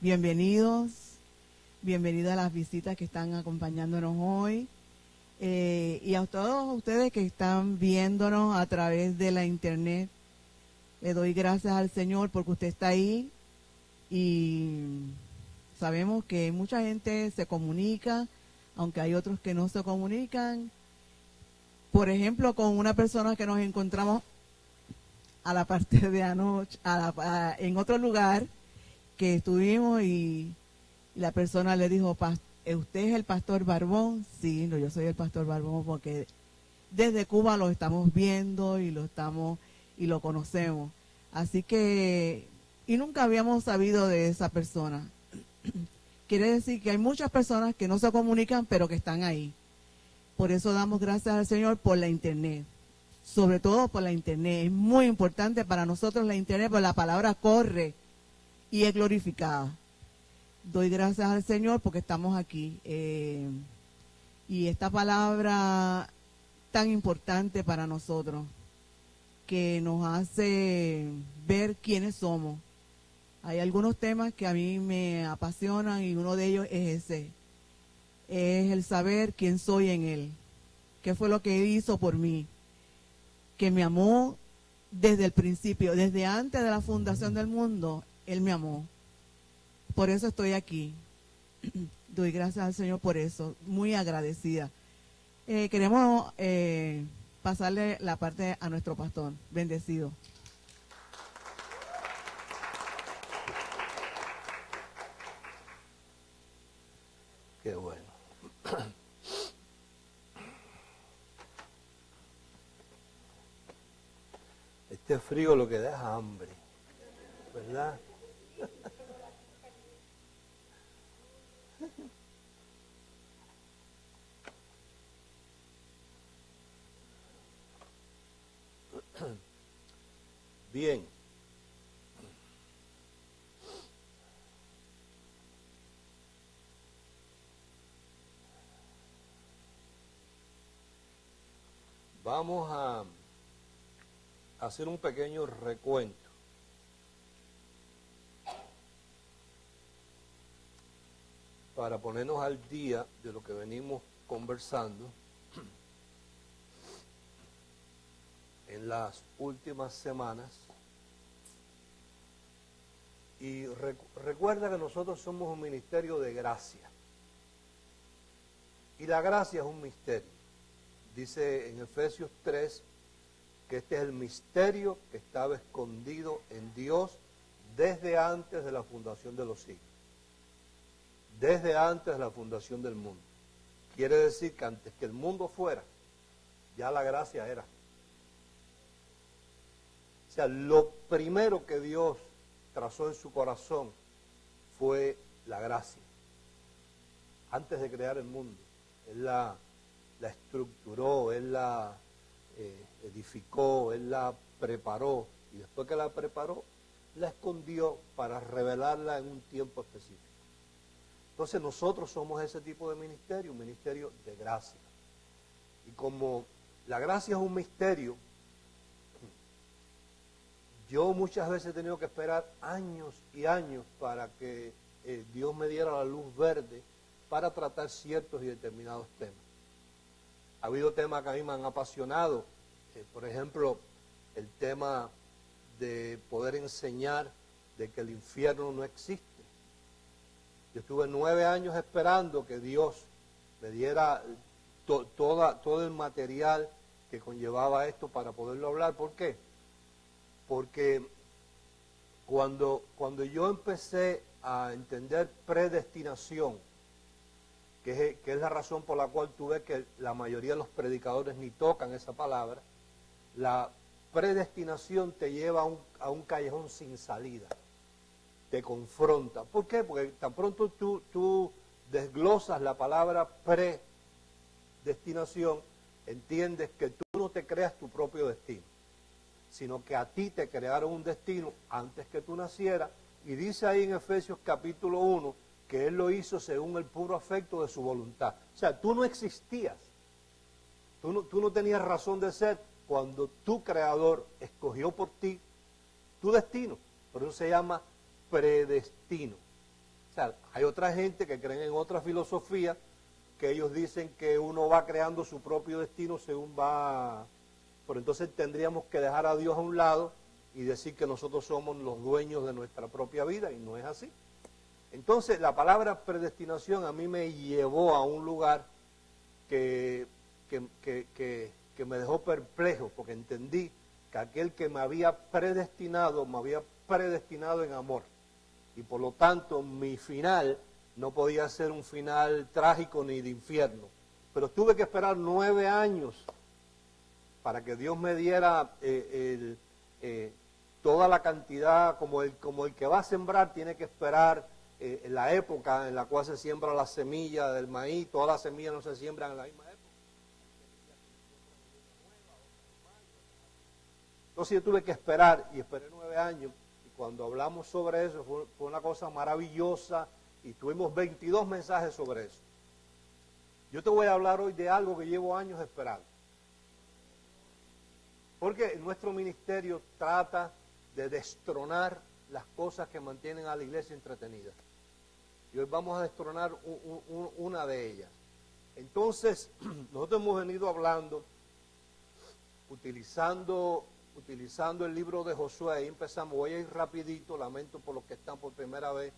Bienvenidos, bienvenidos a las visitas que están acompañándonos hoy. Y a todos ustedes que están viéndonos a través de la internet, le doy gracias al Señor porque usted está ahí y sabemos que mucha gente se comunica, aunque hay otros que no se comunican. Por ejemplo, con una persona que nos encontramos a la parte de anoche, en otro lugar que estuvimos y la persona le dijo, ¿usted es el pastor Barbón? Sí, no, yo soy el pastor Barbón porque desde Cuba lo estamos viendo y lo conocemos. Así que, y nunca habíamos sabido de esa persona. Quiere decir que hay muchas personas que no se comunican, pero que están ahí. Por eso damos gracias al Señor por la internet. Sobre todo por la internet. Es muy importante para nosotros la internet, porque la palabra corre y es glorificada. Doy gracias al Señor porque estamos aquí. Y esta palabra tan importante para nosotros, que nos hace ver quiénes somos. Hay algunos temas que a mí me apasionan y uno de ellos es ese. Es el saber quién soy en Él. ¿Qué fue lo que hizo por mí? Que me amó desde el principio, desde antes de la fundación del mundo, Él me amó. Por eso estoy aquí. Doy gracias al Señor por eso, muy agradecida. Queremos pasarle la parte a nuestro pastor. Bendecido. Qué bueno. Este frío lo que da es hambre, ¿verdad? Bien. Vamos a hacer un pequeño recuento. Para ponernos al día de lo que venimos conversando en las últimas semanas. Y recuerda que nosotros somos un ministerio de gracia. Y la gracia es un misterio. Dice en Efesios 3 que este es el misterio que estaba escondido en Dios desde antes de la fundación de los siglos. Desde antes de la fundación del mundo. Quiere decir que antes que el mundo fuera, ya la gracia era. O sea, lo primero que Dios trazó en su corazón fue la gracia. Antes de crear el mundo, Él la estructuró, Él la edificó, Él la preparó, y después que la preparó, la escondió para revelarla en un tiempo específico. Entonces nosotros somos ese tipo de ministerio, un ministerio de gracia. Y como la gracia es un misterio, yo muchas veces he tenido que esperar años y años para que Dios me diera la luz verde para tratar ciertos y determinados temas. Ha habido temas que a mí me han apasionado, por ejemplo, el tema de poder enseñar de que el infierno no existe. Yo estuve 9 años esperando que Dios me diera todo el material que conllevaba esto para poderlo hablar. ¿Por qué? Porque cuando yo empecé a entender predestinación, que es la razón por la cual tú ves que la mayoría de los predicadores ni tocan esa palabra, la predestinación te lleva a un callejón sin salida. Te confronta. ¿Por qué? Porque tan pronto tú desglosas la palabra predestinación, entiendes que tú no te creas tu propio destino, sino que a ti te crearon un destino antes que tú nacieras, y dice ahí en Efesios capítulo 1 que Él lo hizo según el puro afecto de su voluntad. O sea, tú no existías, tú no tenías razón de ser cuando tu Creador escogió por ti tu destino. Por eso se llama predestino. sea, hay otra gente que creen en otra filosofía, que ellos dicen que uno va creando su propio destino según va. Pero entonces tendríamos que dejar a Dios a un lado y decir que nosotros somos los dueños de nuestra propia vida, y no es así. Entonces la palabra predestinación a mí me llevó a un lugar que me dejó perplejo, porque entendí que aquel que me había predestinado en amor. Y por lo tanto mi final no podía ser un final trágico ni de infierno. Pero tuve que esperar 9 años para que Dios me diera toda la cantidad, como el que va a sembrar tiene que esperar la época en la cual se siembra la semilla del maíz. Todas las semillas no se siembran en la misma época. Entonces yo tuve que esperar, y esperé 9 años, y cuando hablamos sobre eso fue una cosa maravillosa, y tuvimos 22 mensajes sobre eso. Yo te voy a hablar hoy de algo que llevo años esperando. Porque nuestro ministerio trata de destronar las cosas que mantienen a la iglesia entretenida. Y hoy vamos a destronar una de ellas. Entonces, nosotros hemos venido hablando, utilizando el libro de Josué. Ahí empezamos, voy a ir rapidito, lamento por los que están por primera vez,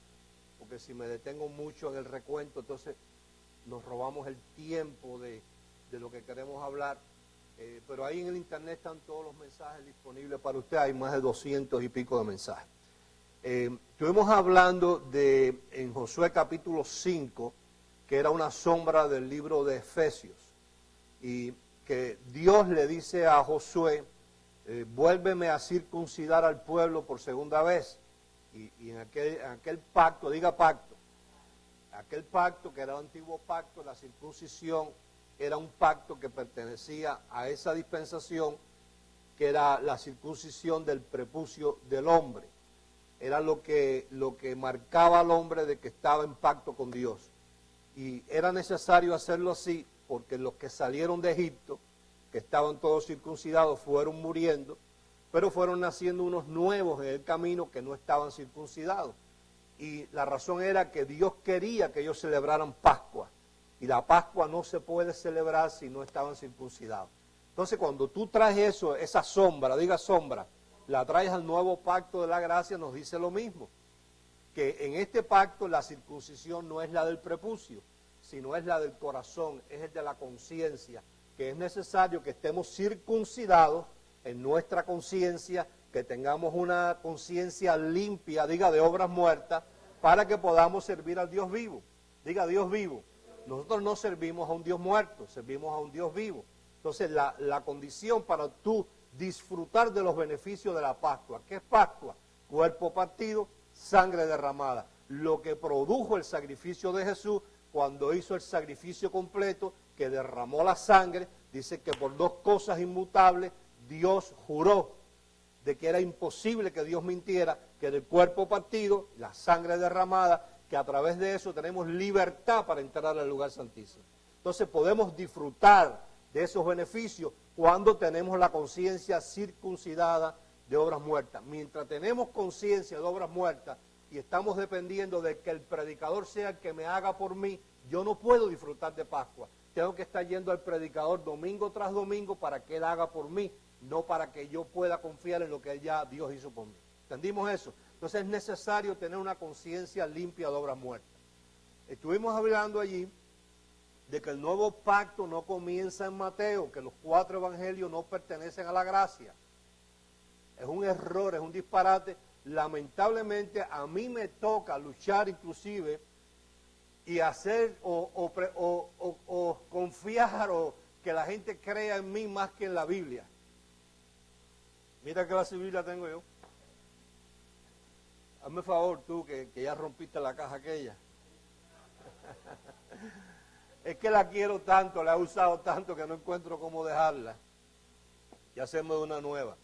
porque si me detengo mucho en el recuento, entonces nos robamos el tiempo de lo que queremos hablar. Pero ahí en el internet están todos los mensajes disponibles para usted. Hay más de 200 y pico de mensajes. Estuvimos hablando en Josué capítulo 5, que era una sombra del libro de Efesios, y que Dios le dice a Josué, vuélveme a circuncidar al pueblo por segunda vez. Y en aquel pacto, diga pacto, aquel pacto que era el antiguo pacto, la circuncisión, era un pacto que pertenecía a esa dispensación, que era la circuncisión del prepucio del hombre. Era lo que marcaba al hombre de que estaba en pacto con Dios. Y era necesario hacerlo así, porque los que salieron de Egipto, que estaban todos circuncidados, fueron muriendo, pero fueron naciendo unos nuevos en el camino que no estaban circuncidados. Y la razón era que Dios quería que ellos celebraran Pascua. Y la Pascua no se puede celebrar si no estaban circuncidados. Entonces, cuando tú traes eso, esa sombra, diga sombra, la traes al nuevo pacto de la gracia, nos dice lo mismo. Que en este pacto la circuncisión no es la del prepucio, sino es la del corazón, es el de la conciencia, que es necesario que estemos circuncidados en nuestra conciencia, que tengamos una conciencia limpia, diga de obras muertas, para que podamos servir al Dios vivo. Diga Dios vivo. Nosotros no servimos a un Dios muerto, servimos a un Dios vivo. Entonces la condición para tú disfrutar de los beneficios de la Pascua, ¿qué es Pascua? Cuerpo partido, sangre derramada. Lo que produjo el sacrificio de Jesús cuando hizo el sacrificio completo, que derramó la sangre, dice que por 2 cosas inmutables Dios juró de que era imposible que Dios mintiera, que del cuerpo partido, la sangre derramada, que a través de eso tenemos libertad para entrar al lugar santísimo. Entonces podemos disfrutar de esos beneficios cuando tenemos la conciencia circuncidada de obras muertas. Mientras tenemos conciencia de obras muertas y estamos dependiendo de que el predicador sea el que me haga por mí, yo no puedo disfrutar de Pascua. Tengo que estar yendo al predicador domingo tras domingo para que él haga por mí, no para que yo pueda confiar en lo que ya Dios hizo por mí. ¿Entendimos eso? Entonces es necesario tener una conciencia limpia de obras muertas. Estuvimos hablando allí de que el nuevo pacto no comienza en Mateo, que los 4 evangelios no pertenecen a la gracia. Es un error, es un disparate. Lamentablemente a mí me toca luchar inclusive y hacer o confiar o que la gente crea en mí más que en la Biblia. Mira qué clase de Biblia tengo yo. Hazme favor tú, que ya rompiste la caja aquella. Es que la quiero tanto, la he usado tanto que no encuentro cómo dejarla y hacerme una nueva.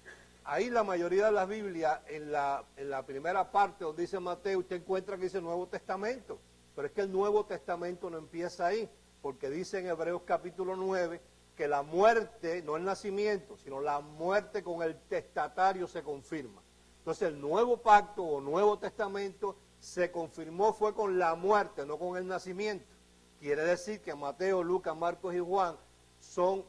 Ahí la mayoría de las Biblias, en la primera parte donde dice Mateo, usted encuentra que dice Nuevo Testamento. Pero es que el Nuevo Testamento no empieza ahí, porque dice en Hebreos capítulo 9 que la muerte, no el nacimiento, sino la muerte con el testatario se confirma. Entonces el nuevo pacto o Nuevo Testamento se confirmó fue con la muerte, no con el nacimiento. Quiere decir que Mateo, Lucas, Marcos y Juan son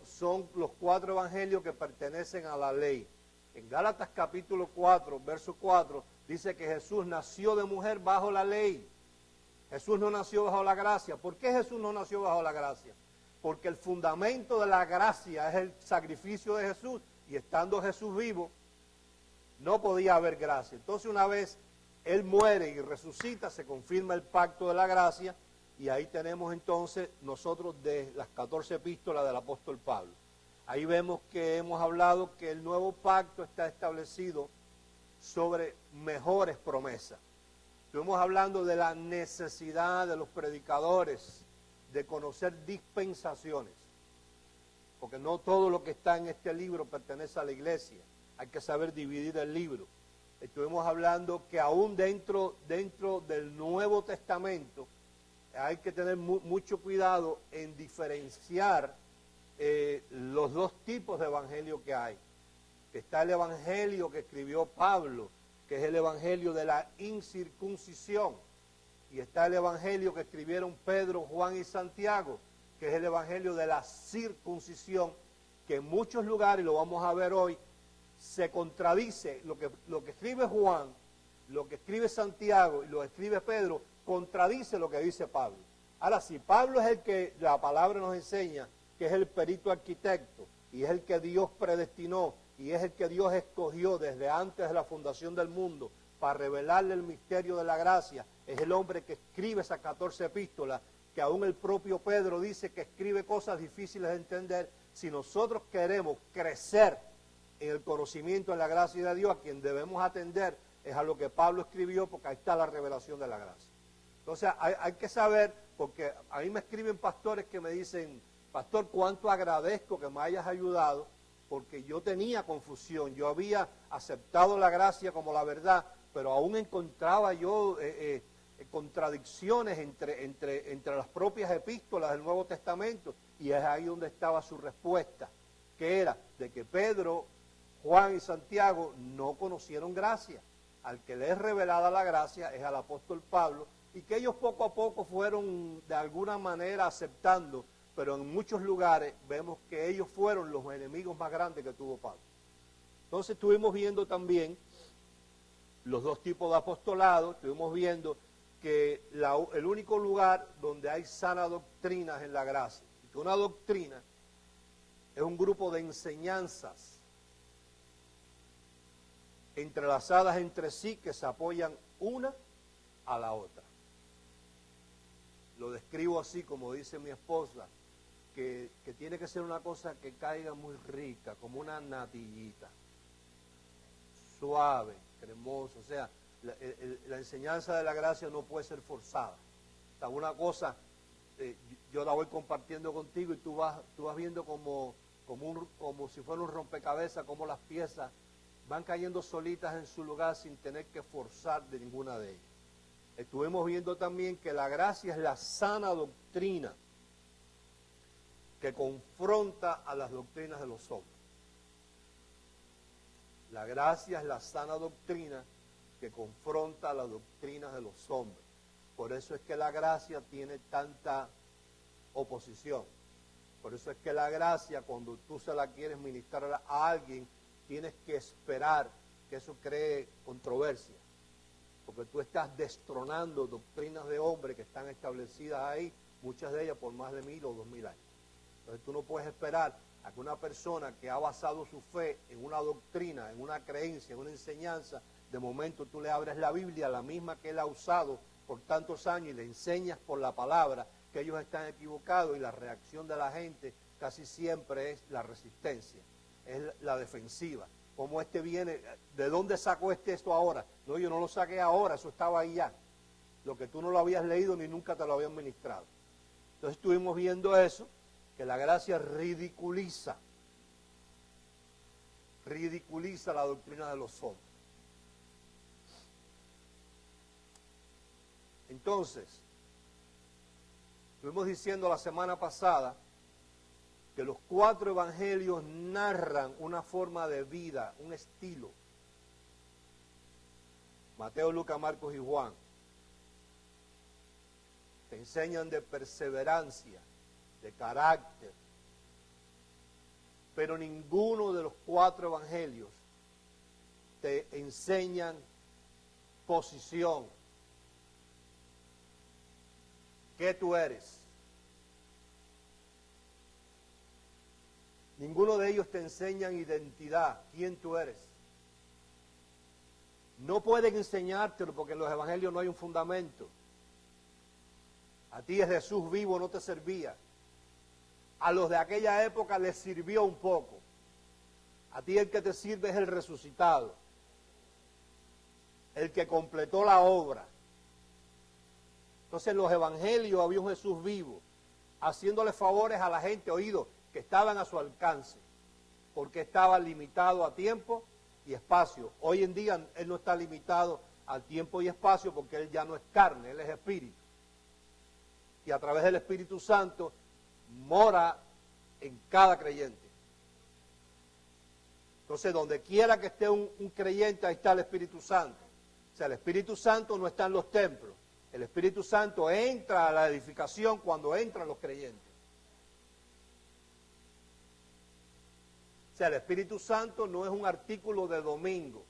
los 4 evangelios que pertenecen a la ley. En Gálatas capítulo 4, verso 4, dice que Jesús nació de mujer bajo la ley. Jesús no nació bajo la gracia. ¿Por qué Jesús no nació bajo la gracia? Porque el fundamento de la gracia es el sacrificio de Jesús, y estando Jesús vivo, no podía haber gracia. Entonces, una vez Él muere y resucita, se confirma el pacto de la gracia, y ahí tenemos entonces nosotros de las 14 epístolas del apóstol Pablo. Ahí vemos que hemos hablado que el nuevo pacto está establecido sobre mejores promesas. Estuvimos hablando de la necesidad de los predicadores de conocer dispensaciones, porque no todo lo que está en este libro pertenece a la iglesia. Hay que saber dividir el libro. Estuvimos hablando que aún dentro del Nuevo Testamento hay que tener mucho cuidado en diferenciar los 2 tipos de evangelio que hay. Está el evangelio que escribió Pablo, que es el evangelio de la incircuncisión, y está el evangelio que escribieron Pedro, Juan y Santiago, que es el evangelio de la circuncisión, que en muchos lugares, y lo vamos a ver hoy, se contradice. Lo que escribe Juan, lo que escribe Santiago y lo que escribe Pedro, contradice lo que dice Pablo. Ahora, si Pablo es el que la palabra nos enseña, que es el perito arquitecto, y es el que Dios predestinó, y es el que Dios escogió desde antes de la fundación del mundo para revelarle el misterio de la gracia, es el hombre que escribe esas 14 epístolas, que aún el propio Pedro dice que escribe cosas difíciles de entender. Si nosotros queremos crecer en el conocimiento de la gracia de Dios, a quien debemos atender es a lo que Pablo escribió, porque ahí está la revelación de la gracia. Entonces hay que saber, porque a mí me escriben pastores que me dicen: pastor, cuánto agradezco que me hayas ayudado, porque yo tenía confusión, yo había aceptado la gracia como la verdad, pero aún encontraba yo contradicciones entre las propias epístolas del Nuevo Testamento, y es ahí donde estaba su respuesta, que era de que Pedro, Juan y Santiago no conocieron gracia. Al que le es revelada la gracia es al apóstol Pablo, y que ellos poco a poco fueron de alguna manera aceptando, pero en muchos lugares vemos que ellos fueron los enemigos más grandes que tuvo Pablo. Entonces estuvimos viendo también los 2 tipos de apostolado. Estuvimos viendo que el único lugar donde hay sana doctrinas en la gracia, y que una doctrina es un grupo de enseñanzas entrelazadas entre sí que se apoyan una a la otra. Lo describo así, como dice mi esposa, que tiene que ser una cosa que caiga muy rica, como una natillita, suave, cremoso. O sea, la enseñanza de la gracia no puede ser forzada. O sea, una cosa, yo la voy compartiendo contigo y tú vas viendo como si fuera un rompecabezas, como las piezas van cayendo solitas en su lugar sin tener que forzar de ninguna de ellas. Estuvimos viendo también que la gracia es la sana doctrina que confronta a las doctrinas de los hombres. La gracia es la sana doctrina que confronta a las doctrinas de los hombres. Por eso es que la gracia tiene tanta oposición. Por eso es que la gracia, cuando tú se la quieres ministrar a alguien, tienes que esperar que eso cree controversia. Porque tú estás destronando doctrinas de hombres que están establecidas ahí, muchas de ellas por más de 1000 o 2000 años. Entonces tú no puedes esperar a que una persona que ha basado su fe en una doctrina, en una creencia, en una enseñanza, de momento tú le abres la Biblia, la misma que él ha usado por tantos años, y le enseñas por la palabra que ellos están equivocados, y la reacción de la gente casi siempre es la resistencia, es la defensiva. Como viene, ¿de dónde sacó esto ahora? No, yo no lo saqué ahora, eso estaba ahí ya. Lo que tú no lo habías leído ni nunca te lo habían ministrado. Entonces estuvimos viendo eso, que la gracia ridiculiza la doctrina de los hombres. Entonces, estuvimos diciendo la semana pasada que los 4 evangelios narran una forma de vida, un estilo. Mateo, Lucas, Marcos y Juan. enseñan de perseverancia, de carácter, pero ninguno de los 4 evangelios te enseñan posición. ¿Qué tú eres? Ninguno de ellos te enseñan identidad, quién tú eres. No pueden enseñártelo porque en los evangelios no hay un fundamento. A ti el Jesús vivo no te servía. A los de aquella época les sirvió un poco. A ti el que te sirve es el resucitado, el que completó la obra. Entonces en los evangelios había un Jesús vivo, haciéndole favores a la gente, oído, que estaban a su alcance, porque estaba limitado a tiempo y espacio. Hoy en día Él no está limitado a tiempo y espacio porque Él ya no es carne, Él es espíritu. Y a través del Espíritu Santo mora en cada creyente. Entonces, donde quiera que esté un creyente, ahí está el Espíritu Santo. O sea, el Espíritu Santo no está en los templos. El Espíritu Santo entra a la edificación cuando entran los creyentes. O sea, el Espíritu Santo no es un artículo de domingo.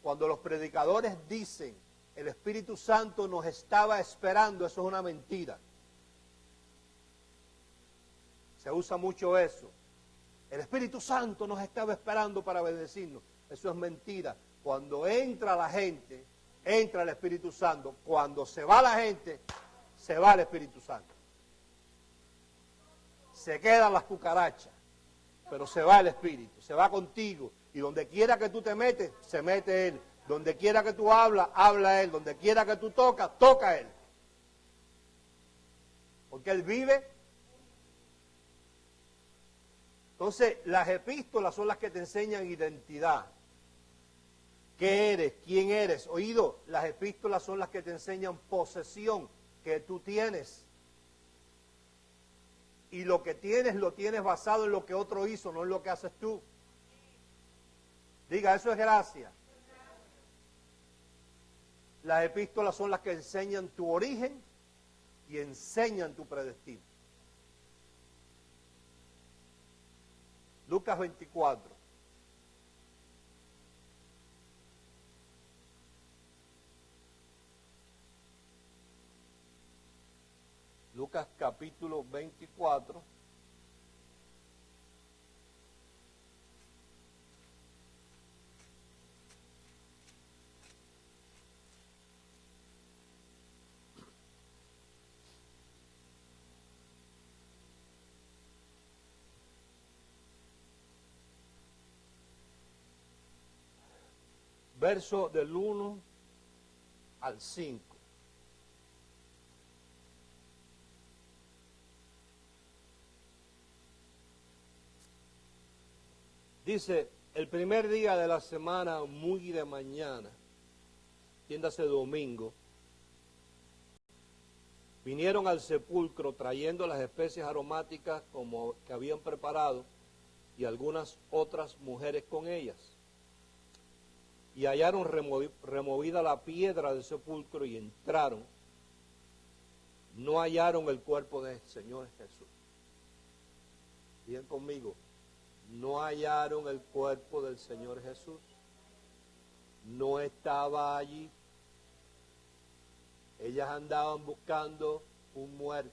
Cuando los predicadores dicen, el Espíritu Santo nos estaba esperando, eso es una mentira. Se usa mucho eso. El Espíritu Santo nos estaba esperando para bendecirnos. Eso es mentira. Cuando entra la gente, entra el Espíritu Santo. Cuando se va la gente, se va el Espíritu Santo. Se quedan las cucarachas, pero se va el Espíritu, se va contigo. Y donde quiera que tú te metes, se mete Él. Donde quiera que tú hablas, habla Él. Donde quiera que tú tocas, toca Él. Porque Él vive. Entonces, las epístolas son las que te enseñan identidad. ¿Qué eres? ¿Quién eres? Oído, las epístolas son las que te enseñan posesión que tú tienes. Y lo que tienes, lo tienes basado en lo que otro hizo, no en lo que haces tú. Diga, eso es gracia. Las epístolas son las que enseñan tu origen y enseñan tu predestino. Lucas 24. Lucas capítulo 24. Verso del 1 al 5. Dice, el primer día de la semana, muy de mañana, entiéndase domingo, vinieron al sepulcro trayendo las especies aromáticas como que habían preparado y algunas otras mujeres con ellas. Y hallaron removida la piedra del sepulcro y entraron. No hallaron el cuerpo del Señor Jesús. Bien conmigo. No hallaron el cuerpo del Señor Jesús. No estaba allí. Ellas andaban buscando un muerto.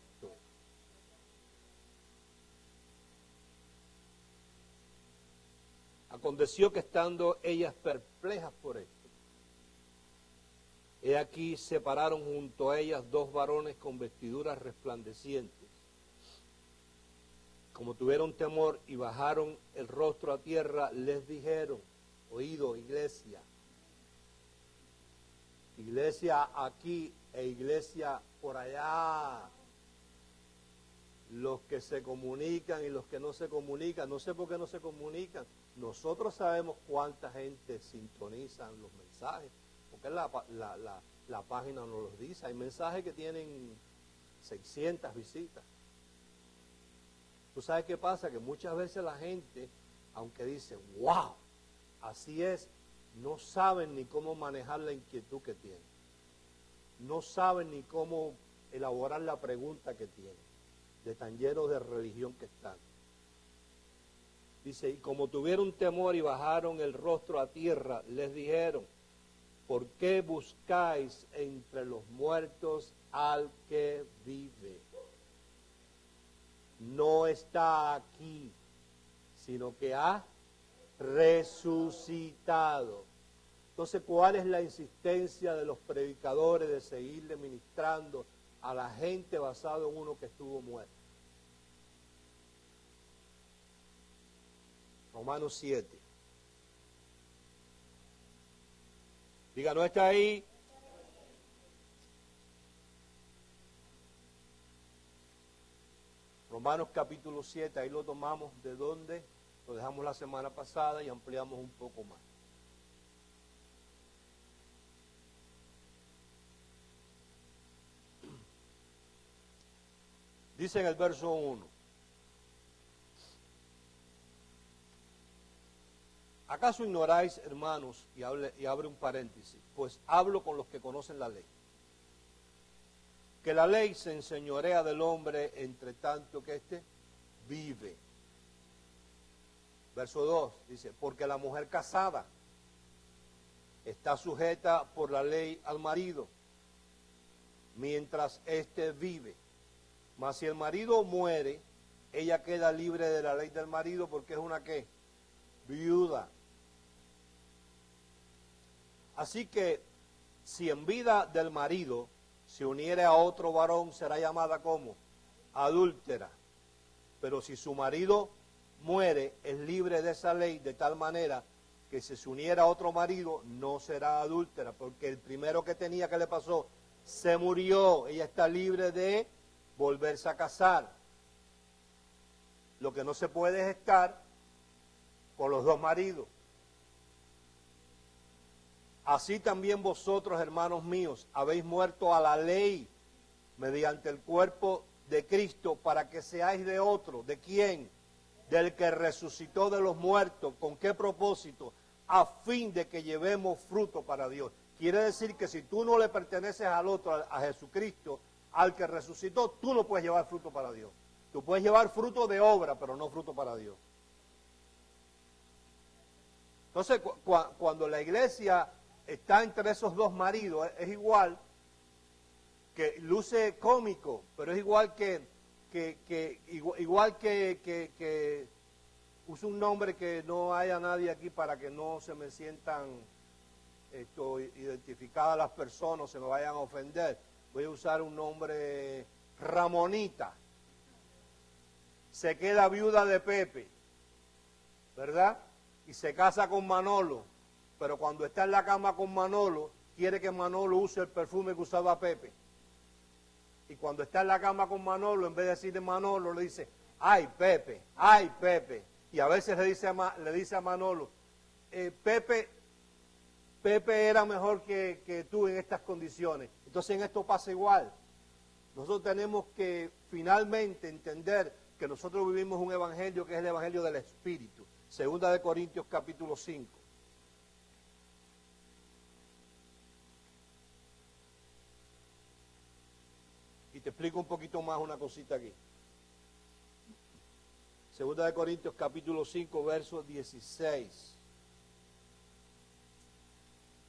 Aconteció que estando ellas perplejas por esto, he aquí se pararon junto a ellas 2 varones con vestiduras resplandecientes. Como tuvieron temor y bajaron el rostro a tierra, les dijeron, oído, iglesia, iglesia aquí e iglesia por allá, los que se comunican y los que no se comunican, no sé por qué no se comunican. Nosotros sabemos cuánta gente sintoniza los mensajes, porque la página nos los dice. Hay mensajes que tienen 600 visitas. ¿Tú sabes qué pasa? Que muchas veces la gente, aunque dice, wow, así es, no saben ni cómo manejar la inquietud que tienen. No saben ni cómo elaborar la pregunta que tienen, de tan llenos de religión que están. Dice, y como tuvieron temor y bajaron el rostro a tierra, les dijeron, ¿por qué buscáis entre los muertos al que vive? No está aquí, sino que ha resucitado. Entonces, ¿cuál es la insistencia de los predicadores de seguirle ministrando a la gente basado en uno que estuvo muerto? Romanos 7. Diga, ¿no está ahí? Romanos capítulo 7, ahí lo tomamos de donde lo dejamos la semana pasada y ampliamos un poco más. Dice en el verso 1, ¿acaso ignoráis, hermanos, y abre un paréntesis, pues hablo con los que conocen la ley, que la ley se enseñorea del hombre entre tanto que éste vive? Verso 2 dice, porque la mujer casada está sujeta por la ley al marido, mientras éste vive. Mas si el marido muere, ella queda libre de la ley del marido, porque es una ¿qué? Viuda. Así que, si en vida del marido se uniere a otro varón, será llamada como adúltera. Pero si su marido muere, es libre de esa ley, de tal manera que si se uniera a otro marido, no será adúltera, porque el primero que tenía, ¿qué le pasó? Se murió. Ella está libre de volverse a casar. Lo que no se puede es estar con los dos maridos. Así también vosotros, hermanos míos, habéis muerto a la ley mediante el cuerpo de Cristo, para que seáis de otro. ¿De quién? Del que resucitó de los muertos. ¿Con qué propósito? A fin de que llevemos fruto para Dios. Quiere decir que si tú no le perteneces al otro, a Jesucristo, al que resucitó, tú no puedes llevar fruto para Dios. Tú puedes llevar fruto de obra, pero no fruto para Dios. Entonces, cuando la iglesia está entre esos dos maridos, es igual, que luce cómico, pero es igual que uso un nombre que no haya nadie aquí para que no se me sientan identificadas las personas, se me vayan a ofender. Voy a usar un nombre, Ramonita. Se queda viuda de Pepe, ¿verdad? Y se casa con Manolo, pero cuando está en la cama con Manolo, quiere que Manolo use el perfume que usaba Pepe. Y cuando está en la cama con Manolo, en vez de decirle Manolo, le dice, ay Pepe, ay Pepe. Y a veces le dice a Manolo, Pepe era mejor que tú en estas condiciones. Entonces en esto pasa igual. Nosotros tenemos que finalmente entender que nosotros vivimos un evangelio que es el evangelio del Espíritu. Segunda de Corintios capítulo 5. Y te explico un poquito más una cosita aquí. Segunda de Corintios capítulo 5, verso 16.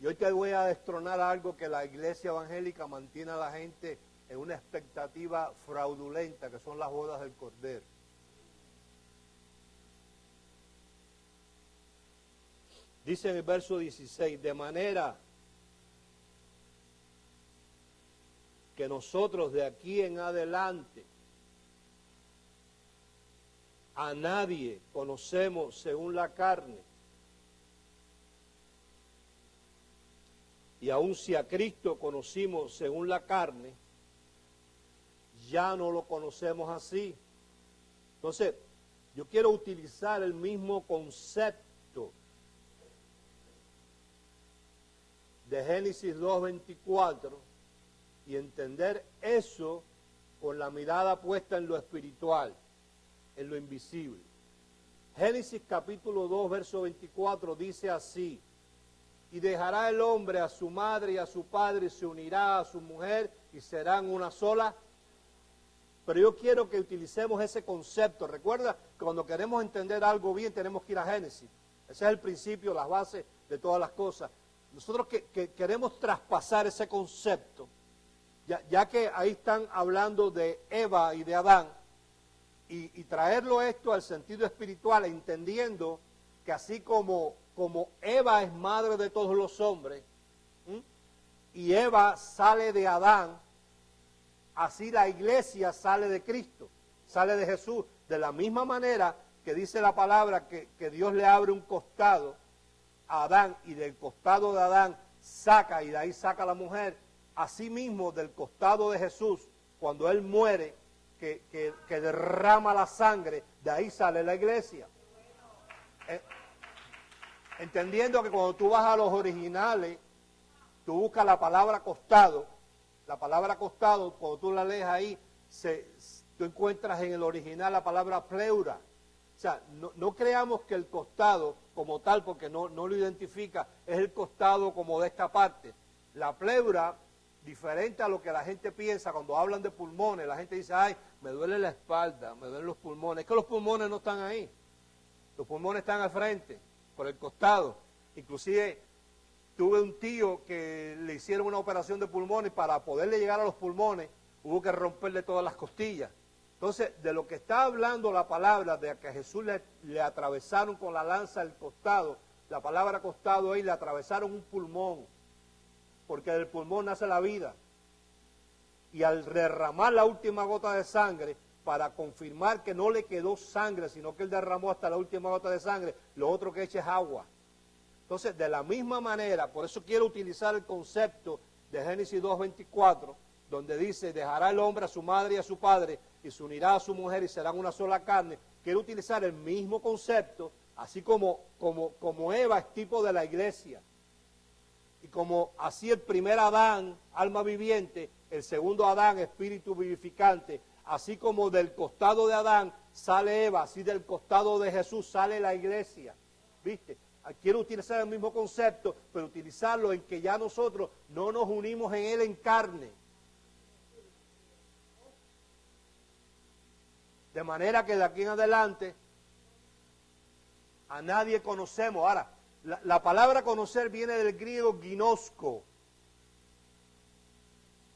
Y hoy te voy a destronar algo que la iglesia evangélica mantiene a la gente en una expectativa fraudulenta, que son las bodas del Cordero. Dice en el verso 16, de manera que nosotros de aquí en adelante a nadie conocemos según la carne. Y aun si a Cristo conocimos según la carne, ya no lo conocemos así. Entonces, yo quiero utilizar el mismo concepto de Génesis 2:24 y entender eso con la mirada puesta en lo espiritual, en lo invisible. Génesis capítulo 2, verso 24 dice así: y dejará el hombre a su madre y a su padre y se unirá a su mujer y serán una sola. Pero yo quiero que utilicemos ese concepto. Recuerda que cuando queremos entender algo bien tenemos que ir a Génesis. Ese es el principio, las bases de todas las cosas. Nosotros que queremos traspasar ese concepto, ya que ahí están hablando de Eva y de Adán, y traerlo esto al sentido espiritual, entendiendo que así como Eva es madre de todos los hombres, y Eva sale de Adán, así la iglesia sale de Cristo, sale de Jesús. De la misma manera que dice la palabra que Dios le abre un costado a Adán, y del costado de Adán saca, y de ahí saca a la mujer, así mismo del costado de Jesús, cuando Él muere, que derrama la sangre, de ahí sale la iglesia. Entendiendo que cuando tú vas a los originales, tú buscas la palabra costado. La palabra costado, cuando tú la lees ahí, tú encuentras en el original la palabra pleura. O sea, no creamos que el costado como tal, porque no lo identifica, es el costado como de esta parte. La pleura, diferente a lo que la gente piensa cuando hablan de pulmones, la gente dice, ay, me duele la espalda, me duelen los pulmones. Es que los pulmones no están ahí. Los pulmones están al frente, por el costado. Inclusive tuve un tío que le hicieron una operación de pulmones, y para poderle llegar a los pulmones hubo que romperle todas las costillas. Entonces, de lo que está hablando la palabra, de que a Jesús le atravesaron con la lanza el costado, la palabra costado ahí, le atravesaron un pulmón, porque del pulmón nace la vida. Y al derramar la última gota de sangre, para confirmar que no le quedó sangre, sino que él derramó hasta la última gota de sangre, lo otro que echa es agua. Entonces, de la misma manera, por eso quiero utilizar el concepto de Génesis 2:24, donde dice, dejará el hombre a su madre y a su padre, y se unirá a su mujer y serán una sola carne. Quiero utilizar el mismo concepto, así como Eva es tipo de la iglesia, y como así el primer Adán, alma viviente, el segundo Adán, espíritu vivificante, así como del costado de Adán sale Eva, así del costado de Jesús sale la iglesia. ¿Viste? Quiero utilizar el mismo concepto, pero utilizarlo en que ya nosotros no nos unimos en Él en carne. De manera que de aquí en adelante a nadie conocemos. Ahora, la palabra conocer viene del griego ginosko.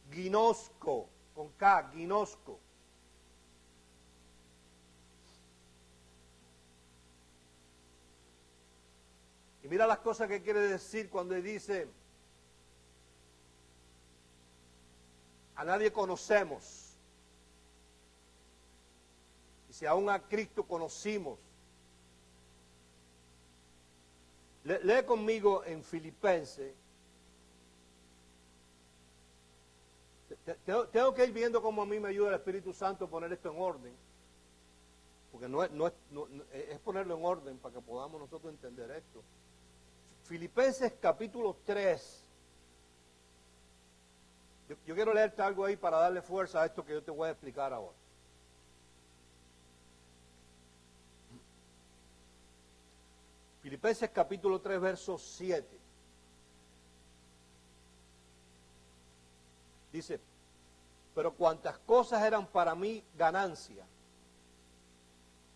Ginosko, con K, ginosko. Y mira las cosas que quiere decir cuando dice, a nadie conocemos. Y si aún a Cristo conocimos. Lee conmigo en Filipenses. Tengo que ir viendo cómo a mí me ayuda el Espíritu Santo a poner esto en orden. Porque es ponerlo en orden para que podamos nosotros entender esto. Filipenses capítulo 3. Yo quiero leerte algo ahí para darle fuerza a esto que yo te voy a explicar ahora. Filipenses capítulo 3, verso 7. Dice, pero cuantas cosas eran para mí ganancia,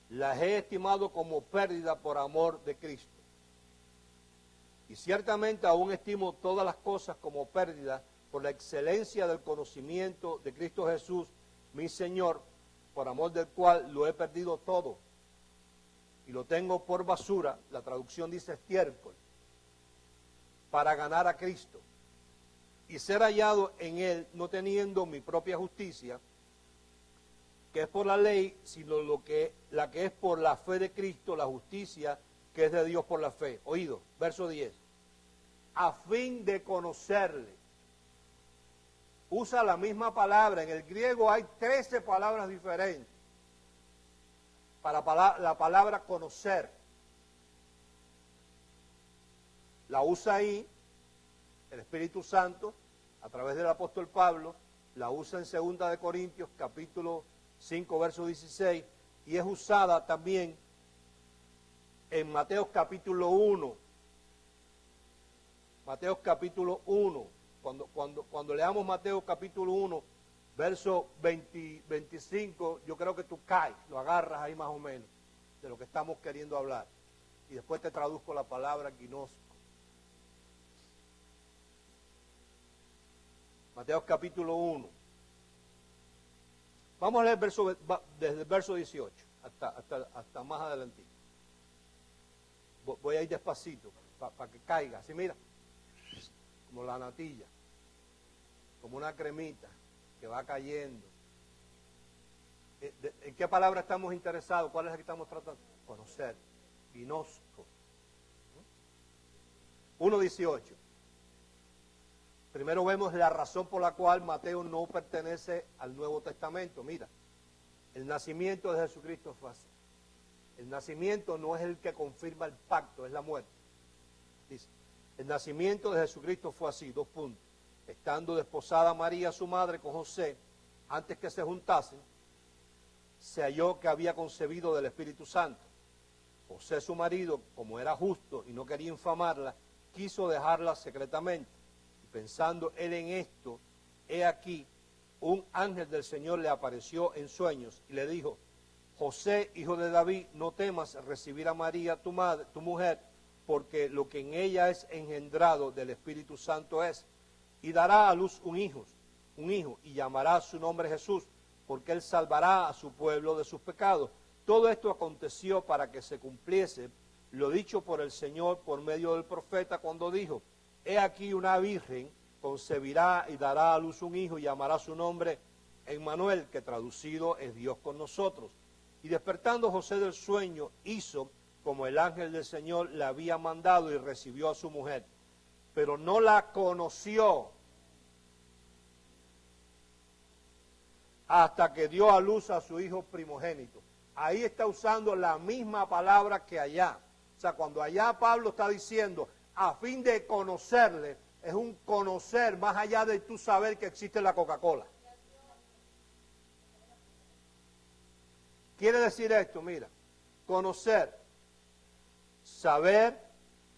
las he estimado como pérdida por amor de Cristo. Y ciertamente aún estimo todas las cosas como pérdida por la excelencia del conocimiento de Cristo Jesús, mi Señor, por amor del cual lo he perdido todo. Y lo tengo por basura, la traducción dice estiércol, para ganar a Cristo. Y ser hallado en Él, no teniendo mi propia justicia, que es por la ley, sino la que es por la fe de Cristo, la justicia que es de Dios por la fe. Oído, verso 10. A fin de conocerle. Usa la misma palabra. En el griego hay 13 palabras diferentes para la palabra conocer. La usa ahí el Espíritu Santo a través del apóstol Pablo, la usa en 2 de Corintios capítulo 5 verso 16 y es usada también en Mateo capítulo 1. Mateo capítulo 1 Cuando leamos Mateo capítulo 1, verso 25, yo creo que tú caes, lo agarras ahí más o menos, de lo que estamos queriendo hablar. Y después te traduzco la palabra gnosko. Mateo capítulo 1. Vamos a leer desde el verso 18 hasta más adelante. Voy a ir despacito para que caiga. Así mira, como la natilla, como una cremita que va cayendo. ¿En qué palabra estamos interesados? ¿Cuál es la que estamos tratando? Conocer. Gnosko. 1:18. Primero vemos la razón por la cual Mateo no pertenece al Nuevo Testamento. Mira, el nacimiento de Jesucristo fue así. El nacimiento no es el que confirma el pacto, es la muerte. Dice, el nacimiento de Jesucristo fue así, 2 puntos. Estando desposada María, su madre, con José, antes que se juntasen, se halló que había concebido del Espíritu Santo. José, su marido, como era justo y no quería infamarla, quiso dejarla secretamente. Pensando él en esto, he aquí, un ángel del Señor le apareció en sueños y le dijo, José, hijo de David, no temas recibir a María, tu madre, tu mujer, porque lo que en ella es engendrado del Espíritu Santo es, y dará a luz un hijo, y llamará su nombre Jesús, porque él salvará a su pueblo de sus pecados. Todo esto aconteció para que se cumpliese lo dicho por el Señor por medio del profeta cuando dijo, he aquí una virgen concebirá y dará a luz un hijo y llamará su nombre Emmanuel, que traducido es Dios con nosotros. Y despertando José del sueño, hizo como el ángel del Señor le había mandado y recibió a su mujer. Pero no la conoció hasta que dio a luz a su hijo primogénito. Ahí está usando la misma palabra que allá. O sea, cuando allá Pablo está diciendo, a fin de conocerle, es un conocer más allá de tú saber que existe la Coca-Cola. Quiere decir esto, mira, conocer, saber,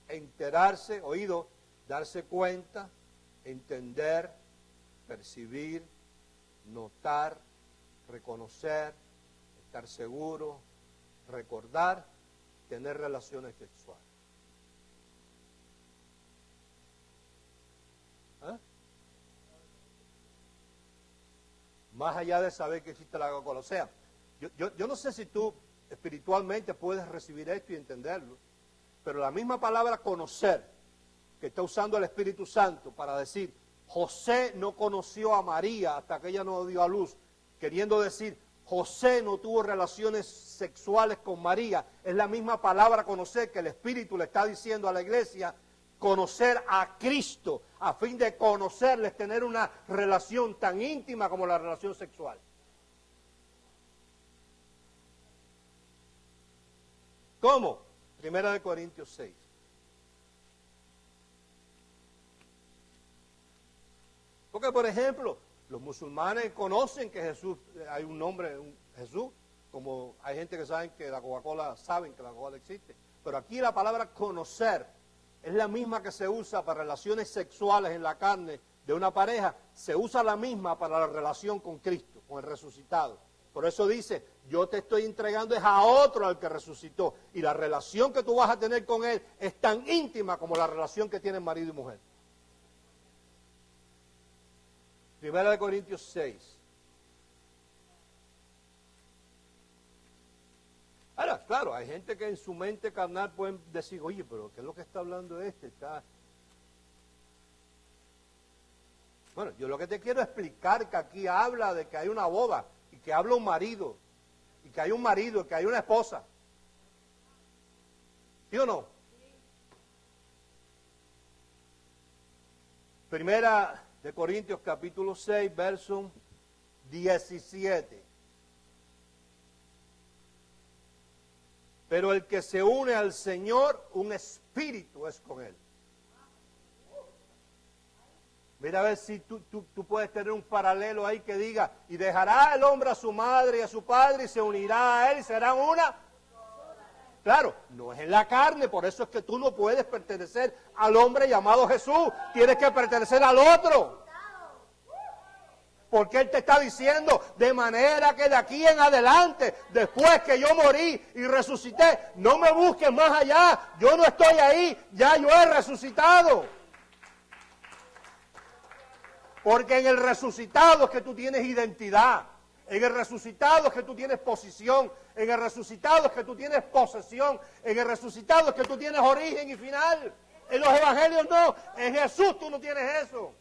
enterarse, oído, darse cuenta, entender, percibir, notar, reconocer, estar seguro, recordar, tener relaciones sexuales. ¿Ah? Más allá de saber que existe la Coca-Cola. O sea, yo no sé si tú espiritualmente puedes recibir esto y entenderlo, pero la misma palabra conocer que está usando el Espíritu Santo para decir, José no conoció a María hasta que ella no dio a luz, queriendo decir, José no tuvo relaciones sexuales con María, es la misma palabra conocer que el Espíritu le está diciendo a la iglesia, conocer a Cristo, a fin de conocerles, tener una relación tan íntima como la relación sexual. ¿Cómo? 1 Corintios 6. Porque, por ejemplo, los musulmanes conocen que Jesús, hay un nombre, Jesús, como hay gente que saben que la Coca-Cola, saben que la Coca-Cola existe. Pero aquí la palabra conocer es la misma que se usa para relaciones sexuales en la carne de una pareja, se usa la misma para la relación con Cristo, con el resucitado. Por eso dice, yo te estoy entregando es a otro al que resucitó. Y la relación que tú vas a tener con él es tan íntima como la relación que tienen marido y mujer. 1 Corintios 6. Ahora, claro, hay gente que en su mente carnal pueden decir, oye, pero ¿qué es lo que está hablando este? Bueno, yo lo que te quiero explicar que aquí habla de que hay una boda y que habla un marido y que hay un marido y que hay una esposa. ¿Sí o no? Primera de Corintios capítulo 6, verso 17. Pero el que se une al Señor, un espíritu es con él. Mira a ver si tú puedes tener un paralelo ahí que diga, y dejará el hombre a su madre y a su padre y se unirá a él y serán una. Claro, no es en la carne, por eso es que tú no puedes pertenecer al hombre llamado Jesús, tienes que pertenecer al otro. Porque Él te está diciendo, de manera que de aquí en adelante, después que yo morí y resucité, no me busques más allá, yo no estoy ahí, ya yo he resucitado. Porque en el resucitado es que tú tienes identidad, en el resucitado es que tú tienes posición, en el resucitado es que tú tienes posesión, en el resucitado es que tú tienes origen y final. En los evangelios no, en Jesús tú no tienes eso.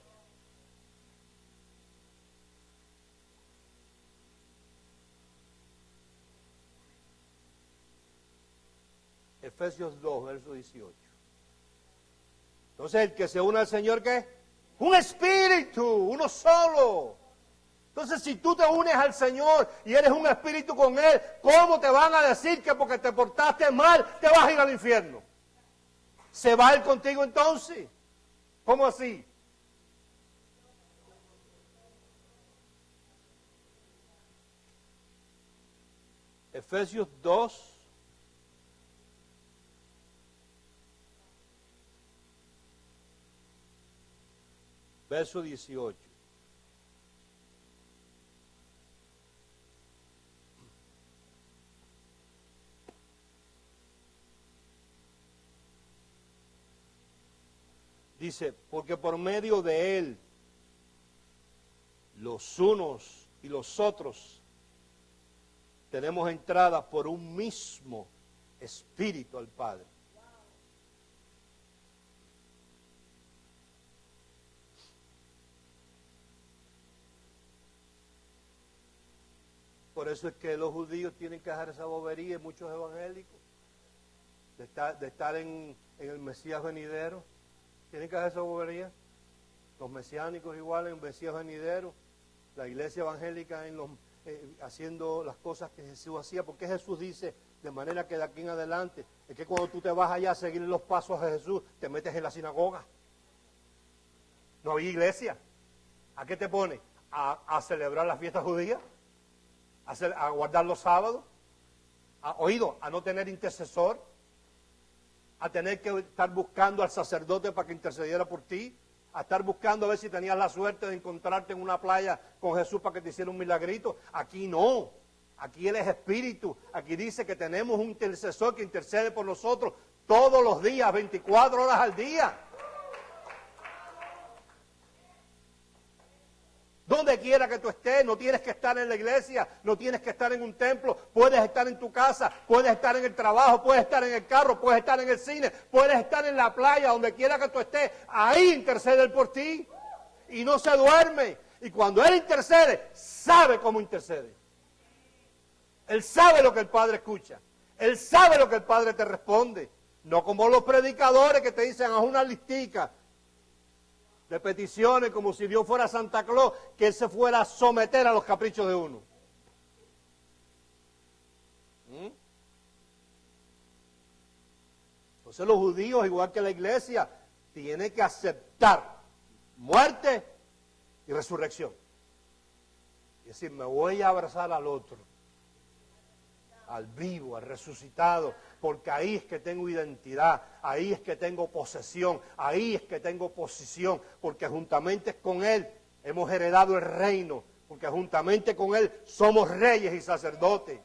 Efesios 2, verso 18. Entonces, el que se une al Señor, ¿qué? Un espíritu, uno solo. Entonces, si tú te unes al Señor y eres un espíritu con Él, ¿cómo te van a decir que porque te portaste mal te vas a ir al infierno? ¿Se va Él contigo entonces? ¿Cómo así? Efesios 2. Verso 18. Dice, porque por medio de Él, los unos y los otros, tenemos entrada por un mismo Espíritu al Padre. Por eso es que los judíos tienen que dejar esa bobería, muchos evangélicos, de estar en el Mesías venidero. Tienen que dejar esa bobería. Los mesiánicos igual en Mesías venidero. La iglesia evangélica haciendo las cosas que Jesús hacía. Porque Jesús dice, de manera que de aquí en adelante, es que cuando tú te vas allá a seguir los pasos de Jesús, te metes en la sinagoga. No había iglesia. ¿A qué te pone? A celebrar las fiestas judías. A guardar los sábados, a no tener intercesor, a tener que estar buscando al sacerdote para que intercediera por ti, a estar buscando a ver si tenías la suerte de encontrarte en una playa con Jesús para que te hiciera un milagrito. Aquí no, aquí Él es espíritu, aquí dice que tenemos un intercesor que intercede por nosotros todos los días, 24 horas al día. Donde quiera que tú estés, no tienes que estar en la iglesia, no tienes que estar en un templo, puedes estar en tu casa, puedes estar en el trabajo, puedes estar en el carro, puedes estar en el cine, puedes estar en la playa, donde quiera que tú estés, ahí intercede Él por ti y no se duerme. Y cuando Él intercede, sabe cómo intercede. Él sabe lo que el Padre escucha, Él sabe lo que el Padre te responde, no como los predicadores que te dicen, haz una listica de peticiones, como si Dios fuera Santa Claus, que Él se fuera a someter a los caprichos de uno. Entonces los judíos, igual que la iglesia, tienen que aceptar muerte y resurrección. Y decir, me voy a abrazar al otro, al vivo, al resucitado, porque ahí es que tengo identidad, ahí es que tengo posesión, ahí es que tengo posición, porque juntamente con Él hemos heredado el reino, porque juntamente con Él somos reyes y sacerdotes.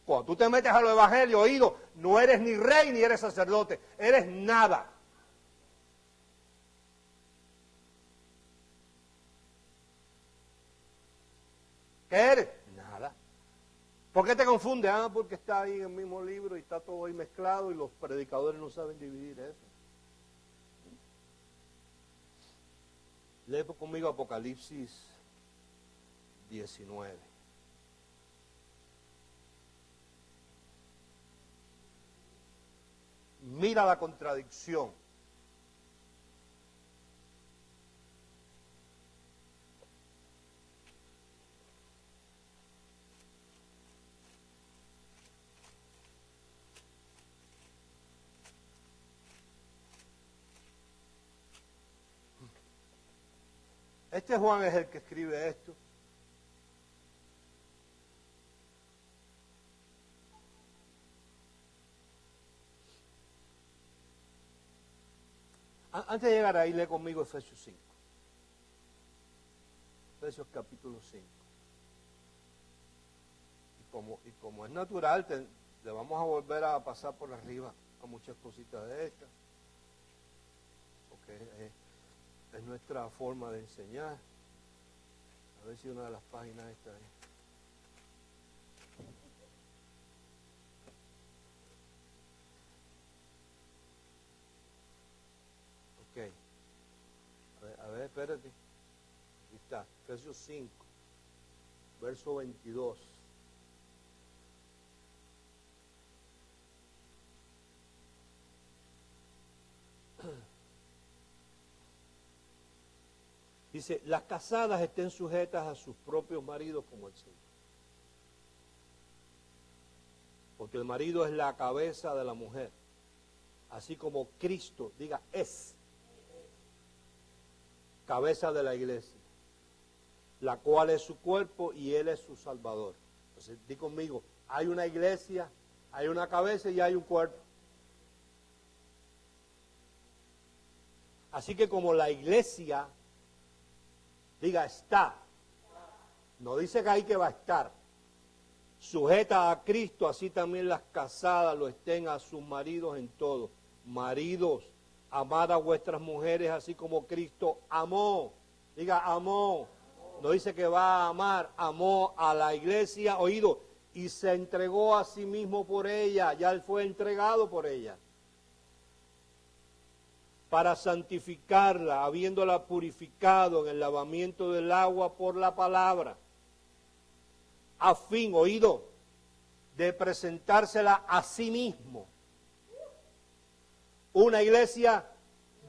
Cuando tú te metes a los evangelios, oído, no eres ni rey ni eres sacerdote, eres nada. ¿Qué eres? Nada. ¿Por qué te confunde? Porque está ahí en el mismo libro y está todo ahí mezclado y los predicadores no saben dividir eso. Lee conmigo Apocalipsis 19. Mira la contradicción. Este Juan es el que escribe esto. Antes de llegar ahí, lee conmigo Efesios 5. Efesios capítulo 5. Y como es natural, le vamos a volver a pasar por arriba a muchas cositas de estas. Porque es nuestra forma de enseñar. A ver si una de las páginas está ahí. Ok. A ver, espérate. Aquí está, Efesios 5, verso 22. Dice, las casadas estén sujetas a sus propios maridos como el Señor. Porque el marido es la cabeza de la mujer. Así como Cristo, diga, es cabeza de la iglesia, la cual es su cuerpo y Él es su Salvador. Entonces, di conmigo, hay una iglesia, hay una cabeza y hay un cuerpo. Así que como la iglesia, diga, está, no dice que hay que va a estar, sujeta a Cristo, así también las casadas lo estén a sus maridos en todo. Maridos, amad a vuestras mujeres así como Cristo amó. Diga, amó. No dice que va a amar, amó a la iglesia, oído, y se entregó a sí mismo por ella, ya Él fue entregado por ella. Para santificarla, habiéndola purificado en el lavamiento del agua por la palabra, a fin, oído, de presentársela a sí mismo. Una iglesia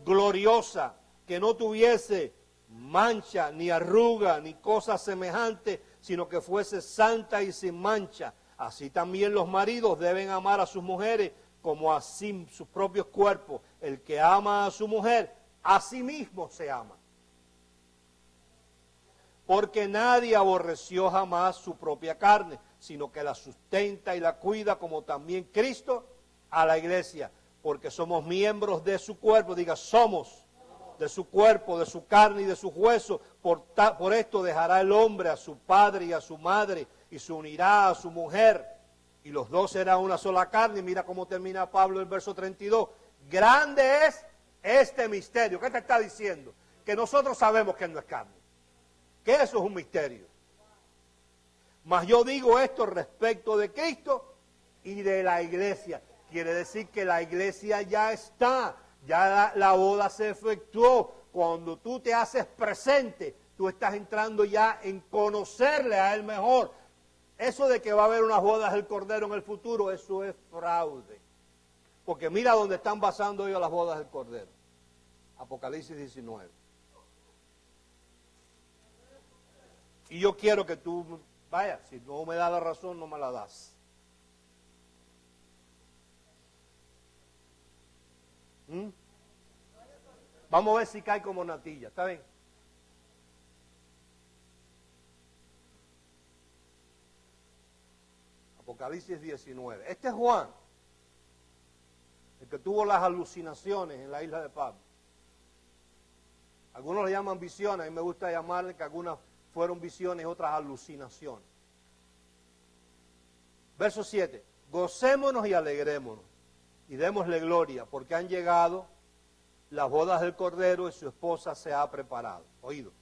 gloriosa, que no tuviese mancha, ni arruga, ni cosa semejante, sino que fuese santa y sin mancha. Así también los maridos deben amar a sus mujeres como a sí, sus propios cuerpos. El que ama a su mujer, a sí mismo se ama. Porque nadie aborreció jamás su propia carne, sino que la sustenta y la cuida, como también Cristo a la iglesia. Porque somos miembros de su cuerpo, diga, somos de su cuerpo, de su carne y de sus huesos. Por esto dejará el hombre a su padre y a su madre, y se unirá a su mujer, y los dos serán una sola carne. Y mira cómo termina Pablo el verso 32. Grande es este misterio. ¿Qué te está diciendo? Que nosotros sabemos que no es carne, que eso es un misterio. Mas yo digo esto respecto de Cristo y de la iglesia. Quiere decir que la iglesia ya está, ya la boda se efectuó. Cuando tú te haces presente, tú estás entrando ya en conocerle a Él mejor. Eso de que va a haber unas bodas del Cordero en el futuro, eso es fraude. Porque mira dónde están basando ellos las bodas del Cordero. Apocalipsis 19. Y yo quiero que tú, vaya, si no me das la razón, no me la das. Vamos a ver si cae como natilla, ¿está bien? Apocalipsis 19. Este es Juan, el que tuvo las alucinaciones en la isla de Patmos. Algunos le llaman visiones, a mí me gusta llamarle que algunas fueron visiones y otras alucinaciones. Verso 7. Gocémonos y alegrémonos y démosle gloria, porque han llegado las bodas del Cordero y su esposa se ha preparado. Oído.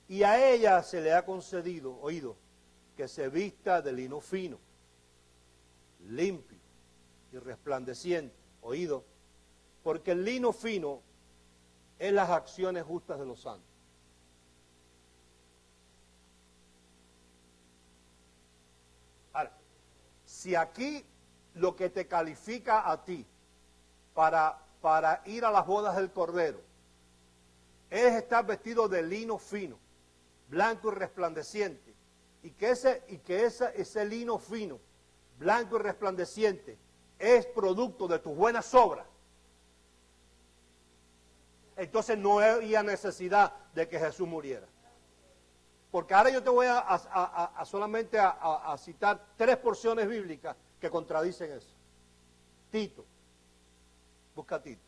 Y a ella se le ha concedido, oído, que se vista de lino fino, limpio y resplandeciente. Oído. Porque el lino fino es las acciones justas de los santos. Ahora, si aquí lo que te califica a ti para ir a las bodas del Cordero es estar vestido de lino fino, blanco y resplandeciente, y que ese lino fino, blanco y resplandeciente, es producto de tus buenas obras, entonces no había necesidad de que Jesús muriera. Porque ahora yo te voy a solamente a citar 3 porciones bíblicas que contradicen eso. Tito, busca Tito.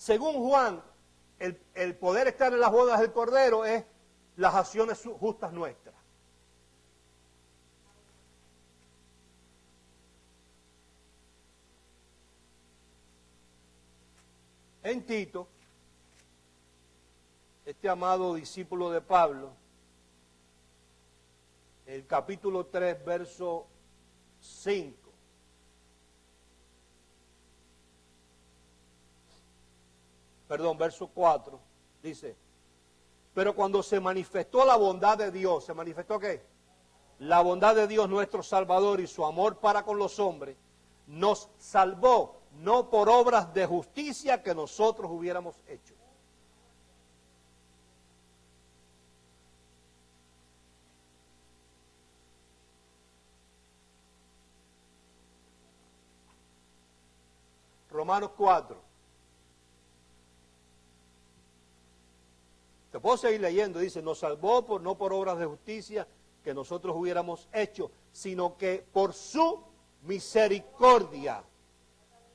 Según Juan, el poder estar en las bodas del Cordero es las acciones justas nuestras. En Tito, este amado discípulo de Pablo, el capítulo 3, verso 5. Perdón, verso 4, dice, pero cuando se manifestó la bondad de Dios, ¿se manifestó qué? La bondad de Dios nuestro Salvador y su amor para con los hombres, nos salvó, no por obras de justicia que nosotros hubiéramos hecho. Romanos 4. Te puedo seguir leyendo, dice, nos salvó no por obras de justicia que nosotros hubiéramos hecho, sino que por su misericordia,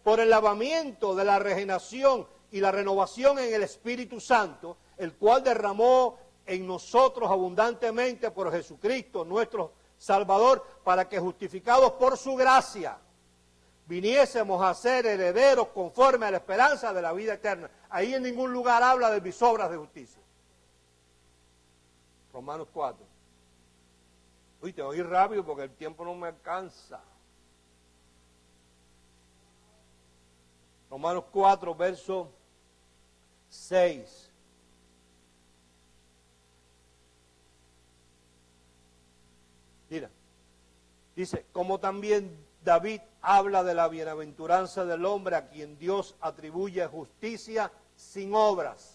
por el lavamiento de la regeneración y la renovación en el Espíritu Santo, el cual derramó en nosotros abundantemente por Jesucristo, nuestro Salvador, para que justificados por su gracia, viniésemos a ser herederos conforme a la esperanza de la vida eterna. Ahí en ningún lugar habla de mis obras de justicia. Romanos 4. Uy, tengo que ir rápido porque el tiempo no me alcanza. Romanos 4, verso 6. Mira, dice, como también David habla de la bienaventuranza del hombre a quien Dios atribuye justicia sin obras.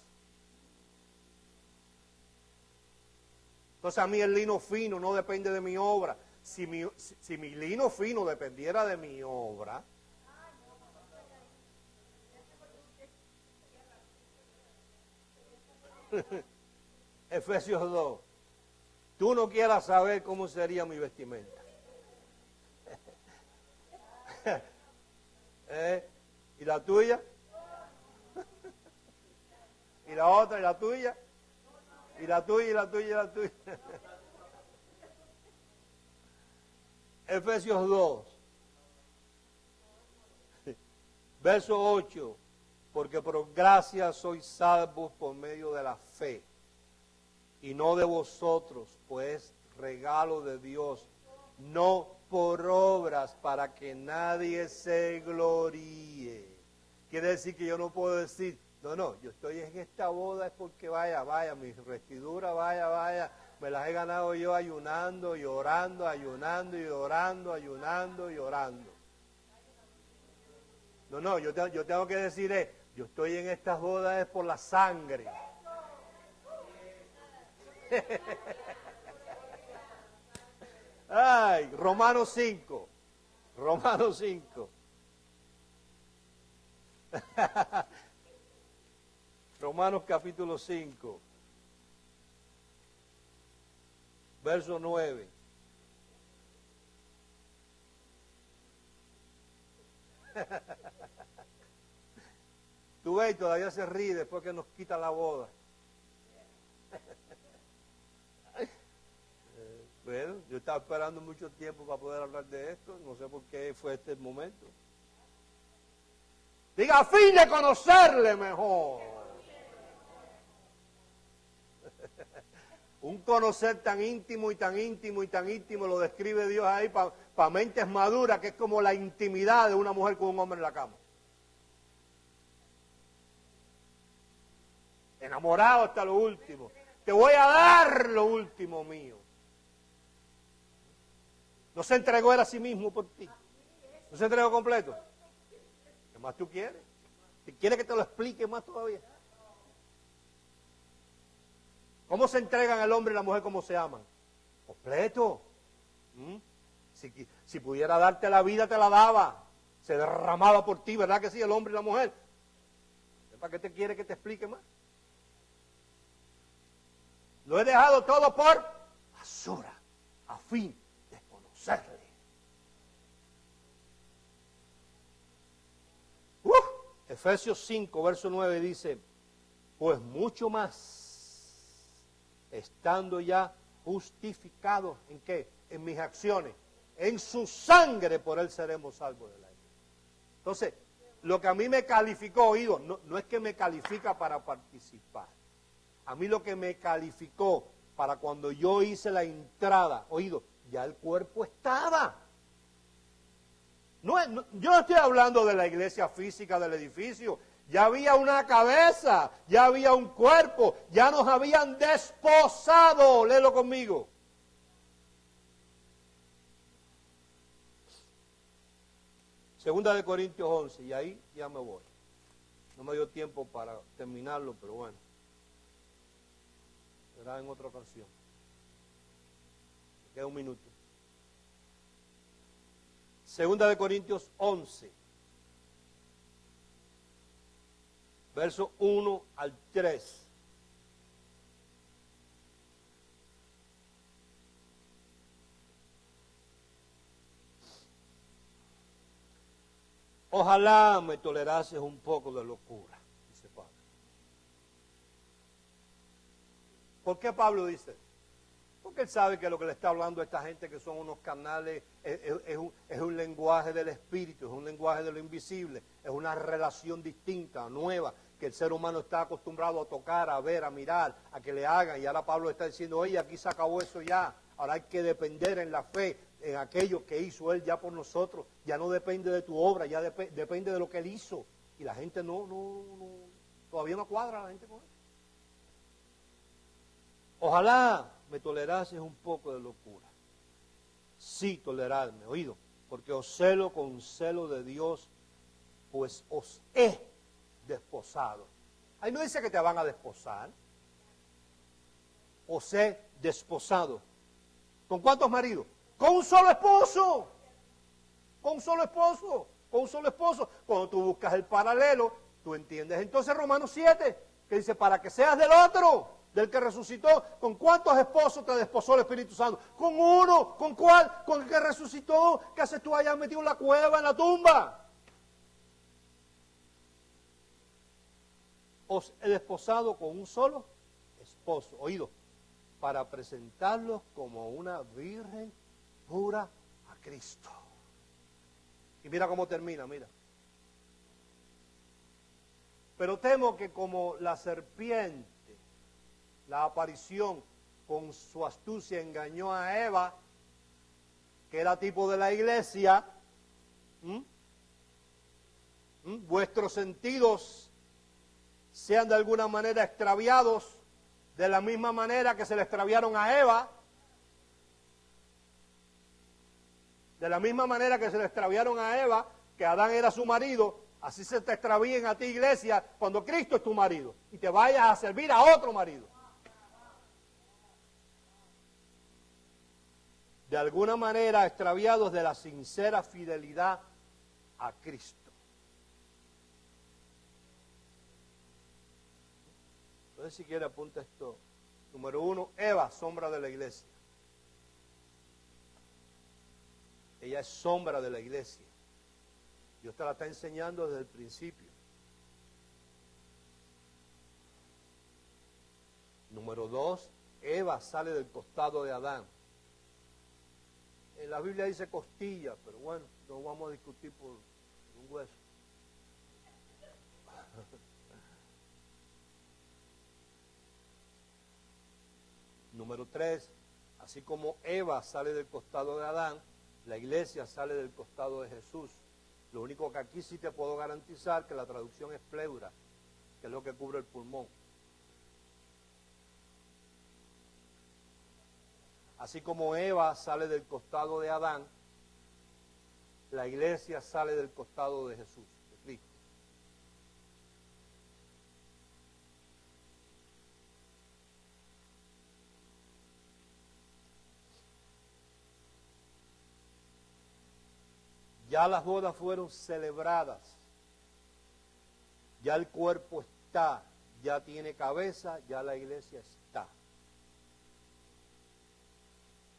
Entonces a mí el lino fino no depende de mi obra. Si mi lino fino dependiera de mi obra, Efesios 2, tú no quieras saber cómo sería mi vestimenta. ¿Y la tuya? ¿Y la otra? ¿Y la tuya? Y la tuya, y la tuya, y la tuya. Efesios 2, verso 8. Porque por gracia sois salvos por medio de la fe, y no de vosotros, pues regalo de Dios, no por obras, para que nadie se gloríe. Quiere decir que yo no puedo decir, no, yo estoy en esta boda es porque vaya, mis vestiduras, vaya, me las he ganado yo ayunando y orando, ayunando y orando, ayunando y orando. No, yo tengo que decir, yo estoy en estas bodas es por la sangre. Ay, Romanos 5. Romanos 5. Romanos capítulo 5. Verso 9. Tú ves, todavía se ríe después que nos quita la boda. Bueno, yo estaba esperando mucho tiempo para poder hablar de esto. No sé por qué fue este el momento. Diga, a fin de conocerle mejor. Un conocer tan íntimo y tan íntimo y tan íntimo lo describe Dios ahí para mentes maduras, que es como la intimidad de una mujer con un hombre en la cama. Enamorado hasta lo último. Te voy a dar lo último mío. No se entregó él a sí mismo por ti. No se entregó completo. ¿Qué más tú quieres? ¿Quieres que te lo explique más todavía? ¿Cómo se entregan el hombre y la mujer? ¿Cómo se aman? Completo. Si pudiera darte la vida, te la daba. Se derramaba por ti, ¿verdad que sí? El hombre y la mujer. ¿Para qué te quiere que te explique más? Lo he dejado todo por basura, a fin de conocerle. Efesios 5, verso 9 dice, pues mucho más, estando ya justificados, ¿en qué? En mis acciones, en su sangre, por él seremos salvos de la ira. Entonces, lo que a mí me calificó, oído, no es que me califica para participar. A mí lo que me calificó para cuando yo hice la entrada, oído, ya el cuerpo estaba. Yo no estoy hablando de la iglesia física del edificio. Ya había una cabeza, ya había un cuerpo, ya nos habían desposado. Léelo conmigo. Segunda de Corintios 11, y ahí ya me voy. No me dio tiempo para terminarlo, pero bueno. Será en otra ocasión. Me queda un minuto. Segunda de Corintios 11, verso 1 al 3. Ojalá me tolerases un poco de locura, dice Pablo. ¿Por qué Pablo dice? Porque él sabe que lo que le está hablando a esta gente que son unos canales es un lenguaje del espíritu, es un lenguaje de lo invisible, es una relación distinta, nueva, que el ser humano está acostumbrado a tocar, a ver, a mirar, a que le hagan. Y ahora Pablo está diciendo, oye, aquí se acabó eso ya, ahora hay que depender en la fe, en aquello que hizo él ya por nosotros. Ya no depende de tu obra, ya depende de lo que él hizo. Y la gente todavía no cuadra la gente con él. Ojalá me tolerases un poco de locura. Sí, tolerarme, oído, porque os celo con celo de Dios, pues os he desposado. Ahí no dice que te van a desposar. Os he desposado. ¿Con cuántos maridos? Con un solo esposo. Con un solo esposo. Con un solo esposo. Cuando tú buscas el paralelo, tú entiendes entonces Romanos 7, que dice, para que seas del otro, del que resucitó. ¿Con cuántos esposos te desposó el Espíritu Santo? Con uno. ¿Con cuál? Con el que resucitó. ¿Qué haces tú allá metido en la cueva, en la tumba? Os he desposado con un solo esposo, oído, para presentarlos como una virgen pura a Cristo. Y mira cómo termina, mira. Pero temo que como la serpiente, la aparición con su astucia engañó a Eva, que era tipo de la iglesia, vuestros sentidos sean de alguna manera extraviados, de la misma manera que se le extraviaron a Eva, de la misma manera que se le extraviaron a Eva, que Adán era su marido, así se te extravíen a ti, iglesia, cuando Cristo es tu marido, y te vayas a servir a otro marido. De alguna manera extraviados de la sincera fidelidad a Cristo. Entonces, si quiere, apunta esto. Número 1, Eva, sombra de la iglesia. Ella es sombra de la iglesia. Dios te la está enseñando desde el principio. Número 2, Eva sale del costado de Adán. En la Biblia dice costilla, pero bueno, no vamos a discutir por un hueso. Número 3, así como Eva sale del costado de Adán, la iglesia sale del costado de Jesús. Lo único que aquí sí te puedo garantizar que la traducción es pleura, que es lo que cubre el pulmón. Así como Eva sale del costado de Adán, la iglesia sale del costado de Jesús, de Cristo. Ya las bodas fueron celebradas, ya el cuerpo está, ya tiene cabeza, ya la iglesia está.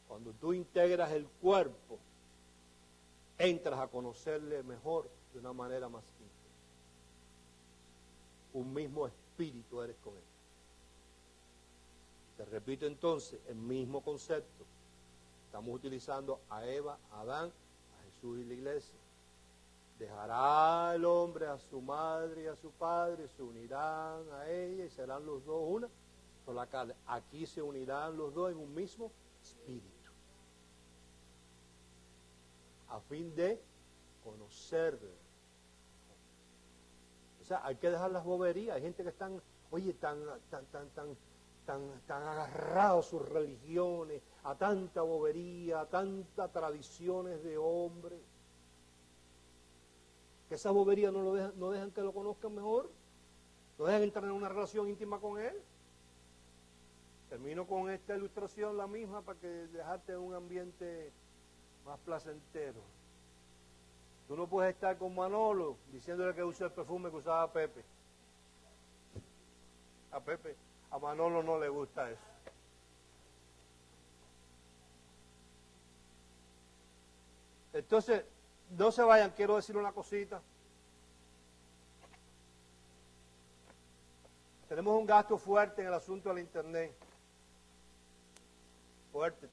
Cuando tú integras el cuerpo, entras a conocerle mejor de una manera más íntima. un mismo espíritu eres con Él. Te repito entonces, el mismo concepto. Estamos utilizando a Eva, a Adán, a Jesús y la iglesia. Dejará el hombre a su madre y a su padre, se unirán a ella y serán los dos una sola carne. Aquí se unirán los dos en un mismo espíritu, a fin de conocerle. O sea, hay que dejar las boberías. Hay gente que están, oye, tan agarrados a sus religiones, a tanta bobería, a tantas tradiciones de hombres, que esa bobería no dejan que lo conozcan mejor, no dejan entrar en una relación íntima con Él. Termino con esta ilustración, la misma, para que dejarte en un ambiente más placentero. Tú no puedes estar con Manolo diciéndole que usa el perfume que usaba Pepe. A Manolo no le gusta eso. Entonces, no se vayan, quiero decir una cosita. Tenemos un gasto fuerte en el asunto del internet. Fuerte.